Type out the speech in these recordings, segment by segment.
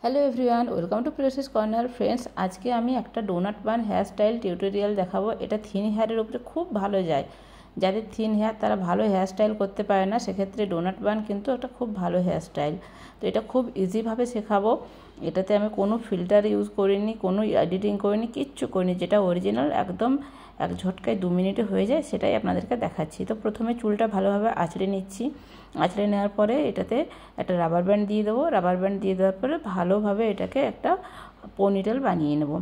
Hello everyone, welcome to Priyasis corner. Friends, আজকে আমি একটা donut bun hair style tutorial দেখাবো। এটা থিন হেয়ারের উপরে খুব ভালো যায়। যাদের থিন হেয়ার তারা ভালো হেয়ার স্টাইল করতে পারে না, সেক্ষেত্রে ডোনাট বান কিন্তু একটা খুব ভালো হেয়ার স্টাইল। তো এটা খুব ইজিভাবে শেখাবো। এটাতে আমি কোনো ফিল্টার ইউজ করিনি, কোনো এডিটিং করিনি, কিচ্ছু করিনি। যেটা অরিজিনাল একদম এক ঝটকায় 2 মিনিটে হয়ে যায়, সেটাই আপনাদেরকে দেখাচ্ছি। তো প্রথমে চুলটা ভালোভাবে আঁচড়ে নিচ্ছি। আঁচড়ে নেওয়ার পরে এটাতে একটা রাবার ব্যান্ড দিয়ে দেবো। রাবার ব্যান্ড দিয়ে দেওয়ার পরে ভালোভাবে এটাকে একটা পনিটেল বানিয়ে নেব।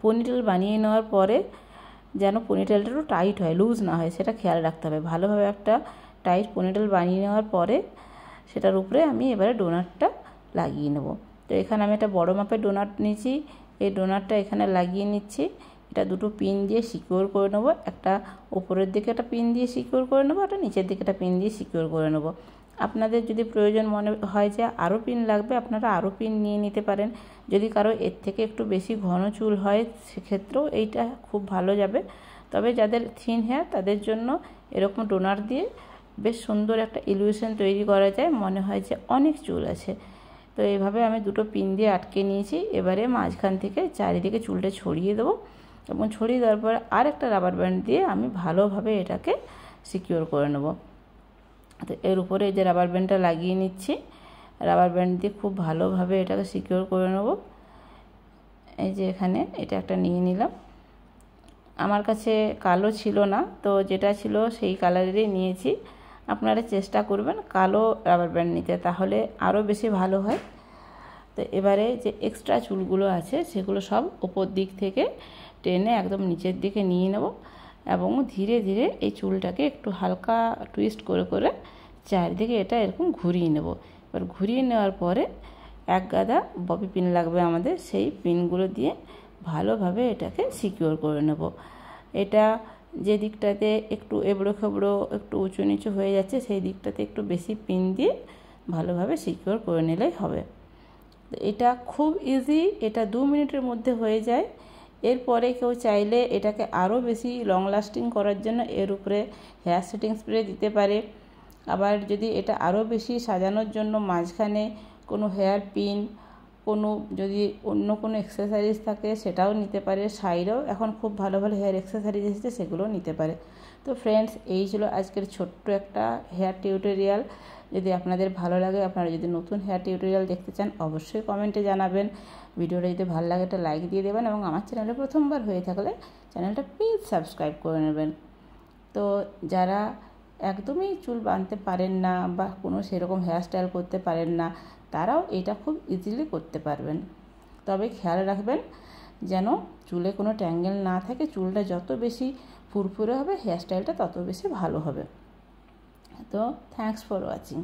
পনিটেল বানিয়ে নেওয়ার পরে যেন পনিটেলটা একটু টাইট হয়, লুজ না হয়, সেটা খেয়াল রাখতে হবে। ভালোভাবে একটা টাইট পনিটেল বানিয়ে নেওয়ার পরে সেটার উপরে আমি এবারে ডোনাটটা লাগিয়ে নেব। তো এখানে আমি একটা বড় মাপের ডোনাট নিয়েছি। এই ডোনাটটা এখানে লাগিয়ে নিচ্ছি। এটা দুটো পিন দিয়ে সিকিউর করে নেবো। একটা উপরের দিকে একটা পিন দিয়ে সিকিউর করে নেবো, একটা নিচের দিকে একটা পিন দিয়ে সিকিউর করে নেবো। আপনাদের যদি প্রয়োজন মনে হয় যে আরও পিন লাগবে, আপনারা আরও পিন নিয়ে নিতে পারেন। যদি কারো এর থেকে একটু বেশি ঘন চুল হয়, সেক্ষেত্রেও এইটা খুব ভালো যাবে। তবে যাদের থিন হেয়ার তাদের জন্য এরকম ডোনাট দিয়ে বেশ সুন্দর একটা ইলিউশন তৈরি করা যায়, মনে হয় যে অনেক চুল আছে। তো এইভাবে আমি দুটো পিন দিয়ে আটকে নিয়েছি। এবারে মাঝখান থেকে চারিদিকে চুলটা ছড়িয়ে দেবো এবং ছড়িয়ে দেওয়ার পরে আর একটা রাবার ব্যান্ড দিয়ে আমি ভালোভাবে এটাকে সিকিউর করে নেব। তো এর উপরে এই যে রাবার ব্যান্ডটা লাগিয়ে নিচ্ছি। রাবার ব্যান্ড দিয়ে খুব ভালোভাবে এটাকে সিকিউর করে নেব। এই যে এখানে এটা একটা নিয়ে নিলাম। আমার কাছে কালো ছিল না, তো যেটা ছিল সেই কালারেরই নিয়েছি। আপনারা চেষ্টা করবেন কালো রাবার ব্যান্ড নিতে, তাহলে আরও বেশি ভালো হয়। তো এবারে যে এক্সট্রা চুলগুলো আছে সেগুলো সব ওপর দিক থেকে টেনে একদম নিচের দিকে নিয়ে নেব এবং ধীরে ধীরে এই চুলটাকে একটু হালকা টুইস্ট করে করে চারিদিকে এটা এরকম ঘুরিয়ে নেব। এবার ঘুরিয়ে নেওয়ার পরে এক গাদা ববি পিন লাগবে আমাদের, সেই পিনগুলো দিয়ে ভালোভাবে এটাকে সিকিউর করে নেব। এটা যে দিকটাতে একটু এবড়ো খেবড়ো একটু উঁচু নিচু হয়ে যাচ্ছে, সেই দিকটাতে একটু বেশি পিন দিয়ে ভালোভাবে সিকিউর করে নিলেই হবে। এটা খুব ইজি, এটা 2 মিনিটের মধ্যে হয়ে যায়। এরপরে কেউ চাইলে এটাকে আরও বেশি লং লাস্টিং করার জন্য এর উপরে হেয়ার সেটিং স্প্রে দিতে পারে। আবার যদি এটা আরও বেশি সাজানোর জন্য মাঝখানে কোনো হেয়ার পিন, কোনো যদি অন্য কোনো এক্সেসরিজ থাকে সেটাও নিতে পারে। সাইডেও এখন খুব ভালো ভালো হেয়ার এক্সেসরিজ এসেছে, সেগুলোও নিতে পারে। তো ফ্রেন্ডস, এই ছিল আজকের ছোট্ট একটা হেয়ার টিউটোরিয়াল। যদি আপনাদের ভালো লাগে, আপনারা যদি নতুন হেয়ার টিউটোরিয়াল দেখতে চান, অবশ্যই কমেন্টে জানাবেন। ভিডিওটা যদি ভালো লাগে একটা লাইক দিয়ে দেবেন এবং আমার চ্যানেলে প্রথমবার হয়ে থাকলে চ্যানেলটা প্লিজ সাবস্ক্রাইব করে নেবেন। তো যারা একদমই চুল বাঁধতে পারেন না বা কোনো সেরকম হেয়ার স্টাইল করতে পারেন না, তারাও এটা খুব ইজিলি করতে পারবেন। তবে খেয়াল রাখবেন যেন চুলে কোনো ট্যাঙ্গেল না থাকে। চুলটা যত বেশি ফুরফুরে হবে, হেয়ার স্টাইলটা তত বেশি ভালো হবে। তো থ্যাঙ্কস ফর ওয়াচিং।